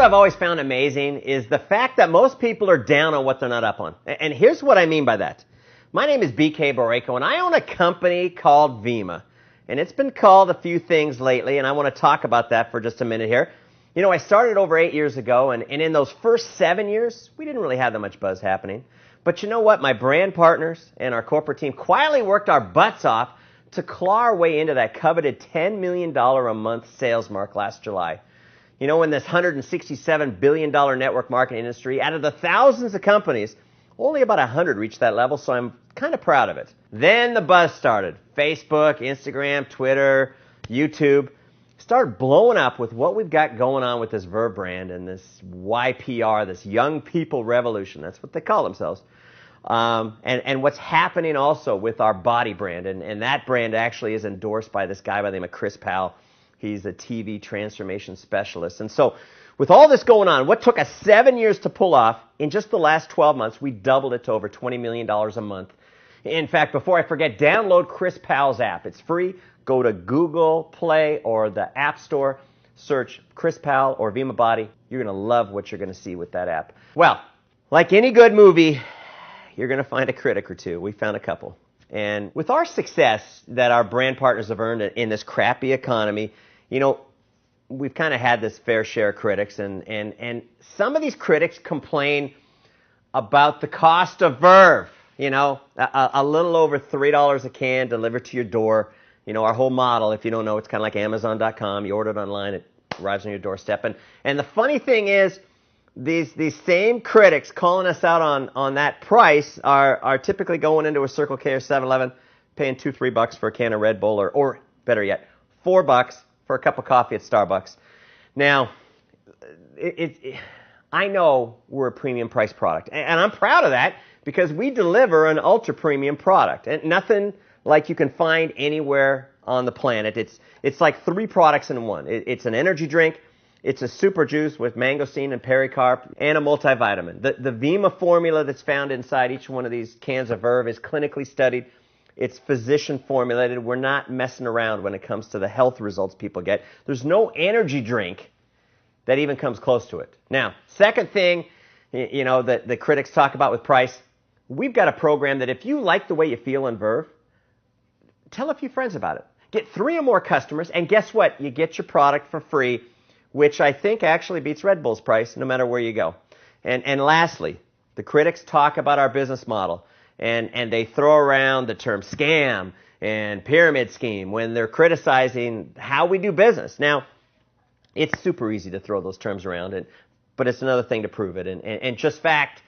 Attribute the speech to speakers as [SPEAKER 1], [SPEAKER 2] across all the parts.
[SPEAKER 1] I've always found amazing is the fact that most people are down on what they're not up on. And here's what I mean by that. My name is BK Borrego, and I own a company called Vemma. And it's been called a few things lately, and I want to talk about that for just a minute here. You know, I started over 8 years ago, and in those first 7 years, we didn't really have that much buzz happening. But you know what? My brand partners and our corporate team quietly worked our butts off to claw our way into that coveted $10 million a month sales mark last July. You know, in this $167 billion network marketing industry, out of the thousands of companies, only about 100 reached that level, so I'm kind of proud of it. Then the buzz started. Facebook, Instagram, Twitter, YouTube started blowing up with what we've got going on with this Verve brand and this YPR, this young people revolution. That's what they call themselves. And what's happening also with our body brand. And that brand actually is endorsed by this guy by the name of Chris Powell. He's a TV transformation specialist. And so with all this going on, what took us 7 years to pull off, in just the last 12 months, we doubled it to over $20 million a month. In fact, before I forget, download Chris Powell's app. It's free. Go to Google Play or the App Store. Search Chris Powell or Vemma Body. You're going to love what you're going to see with that app. Well, like any good movie, you're going to find a critic or two. We found a couple. And with our success that our brand partners have earned in this crappy economy, you know, we've kind of had this fair share of critics. And some of these critics complain about the cost of Verve. You know, a little over $3 a can delivered to your door. You know, our whole model, if you don't know, it's kind of like Amazon.com. You order it online, it arrives on your doorstep. And the funny thing is, these same critics calling us out on that price are typically going into a Circle K or 7-Eleven, paying $2-3 for a can of Red Bull, or better yet, $4 for a cup of coffee at Starbucks. Now, I know we're a premium price product, and I'm proud of that because we deliver an ultra premium product, and nothing like you can find anywhere on the planet. It's like 3 products in one. It's an energy drink, it's a super juice with mangosteen and pericarp, and a multivitamin. The Vemma formula that's found inside each one of these cans of Verve is clinically studied. It's physician formulated. We're not messing around when it comes to the health results people get. There's no energy drink that even comes close to it. Now, second thing, you know, that the critics talk about with price, we've got a program that if you like the way you feel in Verve, tell a few friends about it. Get 3 or more customers, and guess what? You get your product for free, which I think actually beats Red Bull's price no matter where you go. And lastly, the critics talk about our business model, and they throw around the term scam and pyramid scheme when they're criticizing how we do business. Now, it's super easy to throw those terms around, but it's another thing to prove it. And just fact,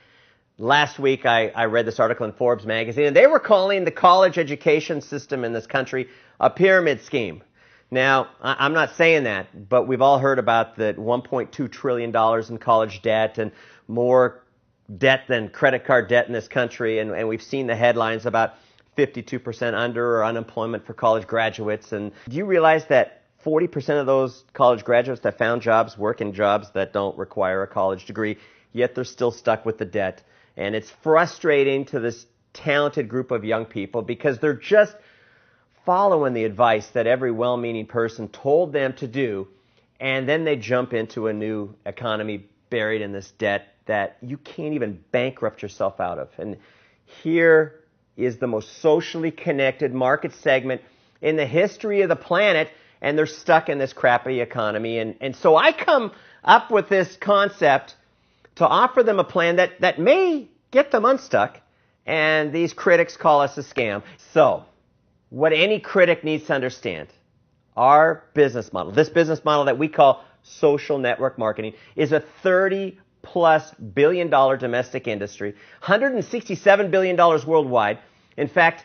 [SPEAKER 1] last week I read this article in Forbes magazine, and they were calling the college education system in this country a pyramid scheme. Now, I'm not saying that, but we've all heard about the $1.2 trillion in college debt and more debt than credit card debt in this country, and we've seen the headlines about 52% under or unemployment for college graduates. And do you realize that 40% of those college graduates that found jobs work in jobs that don't require a college degree, yet they're still stuck with the debt? And it's frustrating to this talented group of young people because they're just following the advice that every well-meaning person told them to do, and then they jump into a new economy buried in this debt that you can't even bankrupt yourself out of. And here is the most socially connected market segment in the history of the planet, and they're stuck in this crappy economy. And so I come up with this concept to offer them a plan that may get them unstuck, and these critics call us a scam. So what any critic needs to understand, our business model, this business model that we call social network marketing, is a $30+ billion domestic industry, $167 billion worldwide. In fact,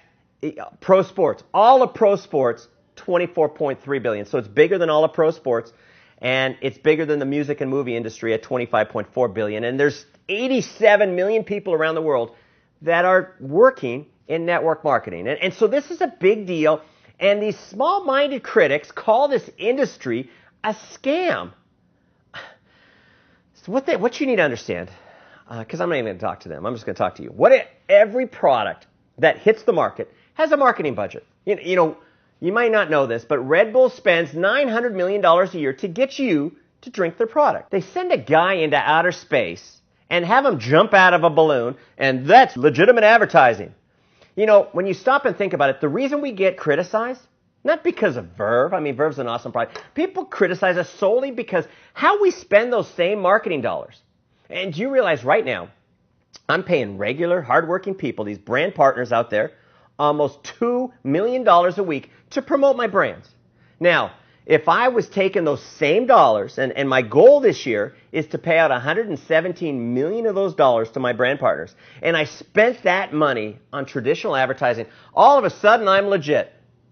[SPEAKER 1] pro sports, all of pro sports, $24.3 billion. So it's bigger than all of pro sports, and it's bigger than the music and movie industry at $25.4 billion. And there's 87 million people around the world that are working in network marketing. And so this is a big deal, and these small-minded critics call this industry a scam. So what you need to understand, because I'm not even going to talk to them, I'm just going to talk to you. Every product that hits the market has a marketing budget. You know, you might not know this, but Red Bull spends $900 million a year to get you to drink their product. They send a guy into outer space and have him jump out of a balloon, and that's legitimate advertising. You know, when you stop and think about it, the reason we get criticized, not because of Verve. I mean, Verve's an awesome product. People criticize us solely because how we spend those same marketing dollars. And do you realize right now, I'm paying regular, hardworking people, these brand partners out there, almost $2 million a week to promote my brands. Now, if I was taking those same dollars, and my goal this year is to pay out $117 million of those dollars to my brand partners, and I spent that money on traditional advertising, all of a sudden I'm legit.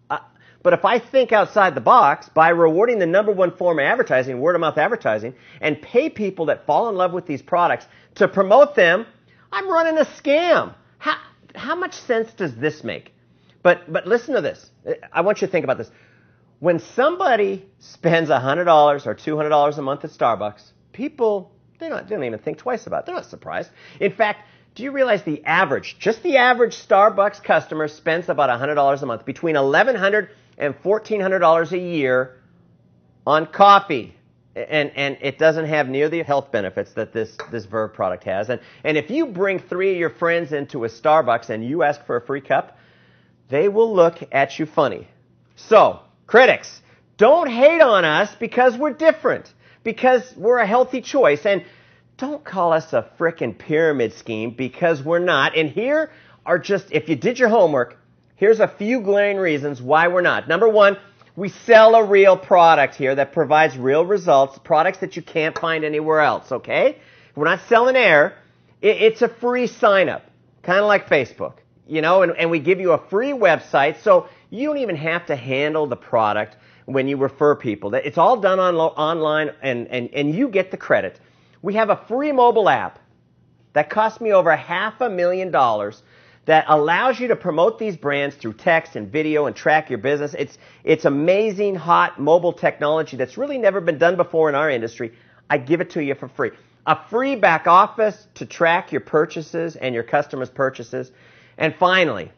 [SPEAKER 1] But if I think outside the box by rewarding the number one form of advertising, word-of-mouth advertising, and pay people that fall in love with these products to promote them, I'm running a scam. How much sense does this make? But listen to this. I want you to think about this. When somebody spends $100 or $200 a month at Starbucks, people, they don't even think twice about it. They're not surprised. In fact, do you realize just the average Starbucks customer spends about $100 a month, between $1,100 and $1,400 a year on coffee. And it doesn't have near the health benefits that this Verve product has. And if you bring 3 of your friends into a Starbucks and you ask for a free cup, they will look at you funny. So, critics, don't hate on us because we're different, because we're a healthy choice. And don't call us a frickin' pyramid scheme, because we're not. And here are just, if you did your homework, here's a few glaring reasons why we're not. Number one, we sell a real product here that provides real results, products that you can't find anywhere else, okay? We're not selling air. It's a free sign-up, kind of like Facebook, you know, and we give you a free website, so you don't even have to handle the product when you refer people. It's all done online, and you get the credit. We have a free mobile app that cost me over $500,000 that allows you to promote these brands through text and video and track your business. It's amazing, hot mobile technology that's really never been done before in our industry. I give it to you for free. A free back office to track your purchases and your customers' purchases. And finally,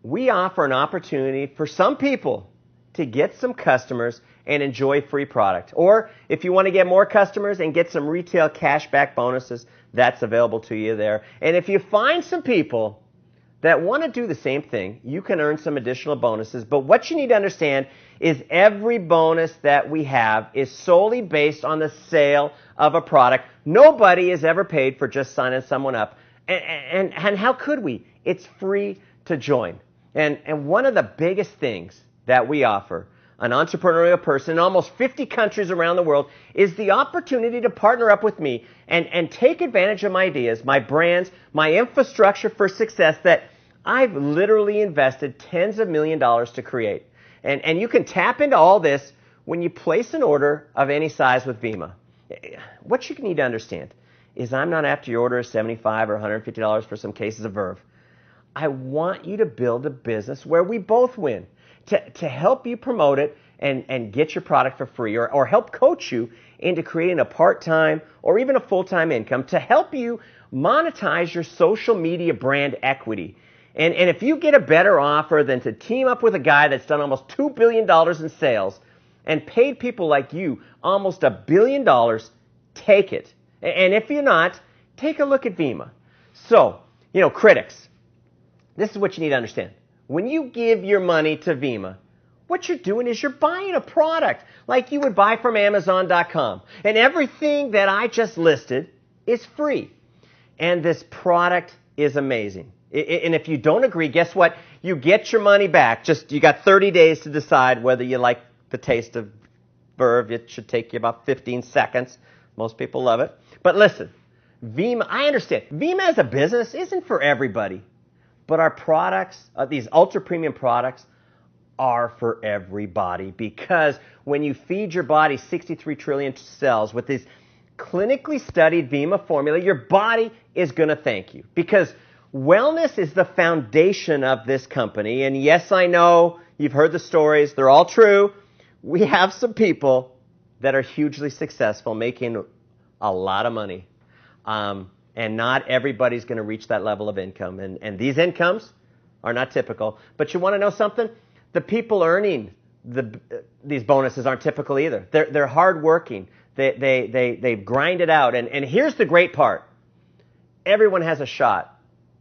[SPEAKER 1] we offer an opportunity for some people to get some customers and enjoy free product. Or if you want to get more customers and get some retail cashback bonuses, that's available to you there. And if you find some people that want to do the same thing, you can earn some additional bonuses. But what you need to understand is every bonus that we have is solely based on the sale of a product. Nobody is ever paid for just signing someone up. And how could we? It's free to join. And one of the biggest things that we offer an entrepreneurial person in almost 50 countries around the world is the opportunity to partner up with me and take advantage of my ideas, my brands, my infrastructure for success that I've literally invested tens of millions of dollars to create. And you can tap into all this when you place an order of any size with Vemma. What you need to understand is I'm not after your order of $75 or $150 for some cases of Verve. I want you to build a business where we both win. To help you promote it and get your product for free, or help coach you into creating a part-time or even a full-time income, to help you monetize your social media brand equity. And if you get a better offer than to team up with a guy that's done almost $2 billion in sales and paid people like you almost $1 billion, take it. And if you're not, take a look at Vemma. So, you know, critics, this is what you need to understand. When you give your money to Vemma, what you're doing is you're buying a product like you would buy from Amazon.com. And everything that I just listed is free. And this product is amazing. And if you don't agree, guess what? You get your money back. You got 30 days to decide whether you like the taste of Verve. It should take you about 15 seconds. Most people love it. But listen, Vemma, I understand. Vemma as a business isn't for everybody. But our products, these ultra-premium products, are for everybody, because when you feed your body 63 trillion cells with this clinically studied Vemma formula, your body is going to thank you, because wellness is the foundation of this company. And yes, I know you've heard the stories. They're all true. We have some people that are hugely successful, making a lot of money. And not everybody's going to reach that level of income. And these incomes are not typical. But you want to know something? The people earning these bonuses aren't typical either. They're hardworking. They grind it out. And here's the great part. Everyone has a shot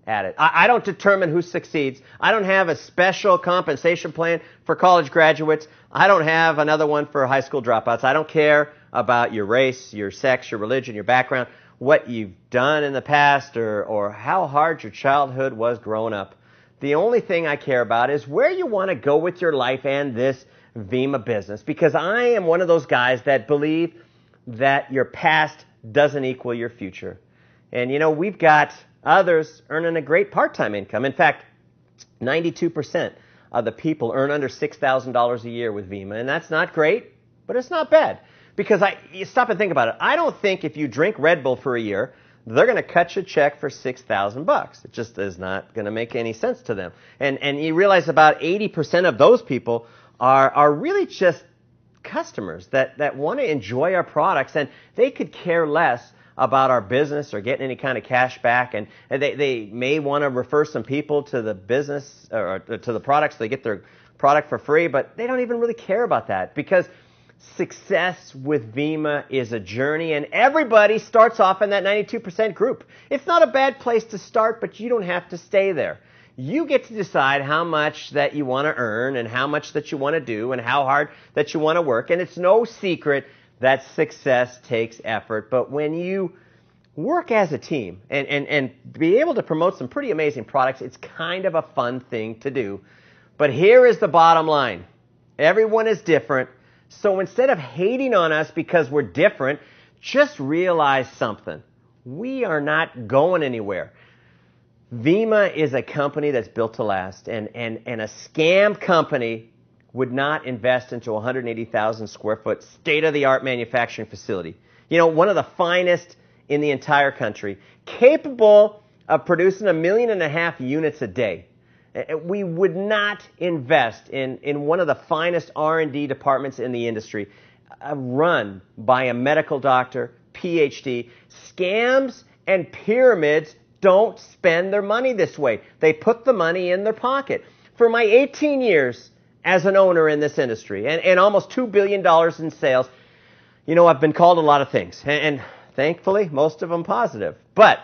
[SPEAKER 1] at it. I don't determine who succeeds. I don't have a special compensation plan for college graduates. I don't have another one for high school dropouts. I don't care about your race, your sex, your religion, your background, what you've done in the past, or how hard your childhood was growing up. The only thing I care about is where you want to go with your life and this Vemma business, because I am one of those guys that believe that your past doesn't equal your future. And you know, we've got others earning a great part-time income. In fact, 92% of the people earn under $6,000 a year with Vemma, and that's not great, but it's not bad. Because you stop and think about it. I don't think if you drink Red Bull for a year, they're going to cut you a check for $6,000. It just is not going to make any sense to them. And you realize about 80% of those people are really just customers that want to enjoy our products, and they could care less about our business or getting any kind of cash back, and they may want to refer some people to the business or to the products so they get their product for free, but they don't even really care about that, because success with Vemma is a journey, and everybody starts off in that 92% group. It's not a bad place to start, but you don't have to stay there. You get to decide how much that you want to earn and how much that you want to do and how hard that you want to work, and it's no secret that success takes effort. But when you work as a team and be able to promote some pretty amazing products, it's kind of a fun thing to do. But here is the bottom line. Everyone is different. So instead of hating on us because we're different, just realize something. We are not going anywhere. Vemma is a company that's built to last, and a scam company would not invest into a 180,000 square foot state-of-the-art manufacturing facility. You know, one of the finest in the entire country, capable of producing 1.5 million units a day. We would not invest in one of the finest R&D departments in the industry, run by a medical doctor, PhD. Scams and pyramids don't spend their money this way. They put the money in their pocket. For my 18 years as an owner in this industry, and almost $2 billion in sales, you know, I've been called a lot of things, and thankfully, most of them positive. But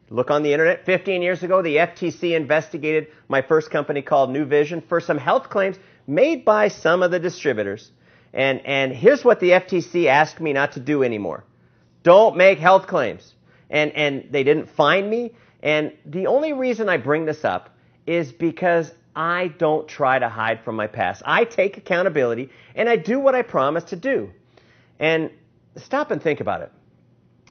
[SPEAKER 1] look on the internet. 15 years ago, the FTC investigated my first company called New Vision for some health claims made by some of the distributors. And here's what the FTC asked me not to do anymore. Don't make health claims. And they didn't find me. And the only reason I bring this up is because I don't try to hide from my past. I take accountability, and I do what I promise to do. And stop and think about it.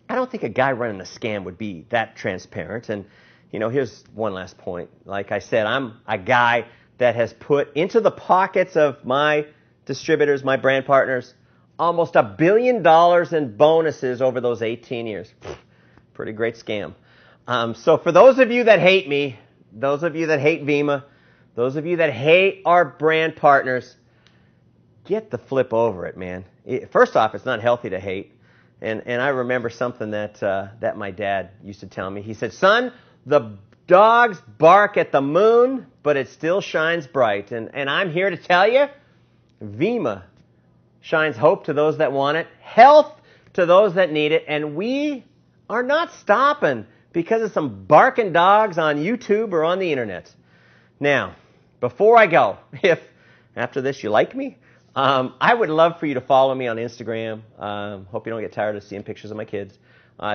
[SPEAKER 1] I don't think a guy running a scam would be that transparent. And, you know, here's one last point. Like I said, I'm a guy that has put into the pockets of my distributors, my brand partners, almost $1 billion in bonuses over those 18 years. Pretty great scam. So for those of you that hate me, those of you that hate Vemma, those of you that hate our brand partners, get the flip over it, man. First off, it's not healthy to hate. And I remember something that my dad used to tell me. He said, son, the dogs bark at the moon, but it still shines bright. And I'm here to tell you, Vemma shines hope to those that want it, health to those that need it, and we are not stopping because of some barking dogs on YouTube or on the internet. Now, before I go, if after this you like me, I would love for you to follow me on Instagram. Hope you don't get tired of seeing pictures of my kids.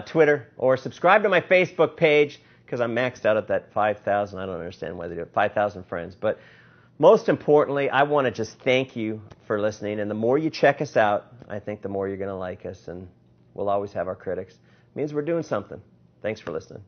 [SPEAKER 1] Twitter, or subscribe to my Facebook page, because I'm maxed out at that 5,000. I don't understand why they do it. 5,000 friends. But most importantly, I want to just thank you for listening. And the more you check us out, I think the more you're going to like us. And we'll always have our critics. It means we're doing something. Thanks for listening.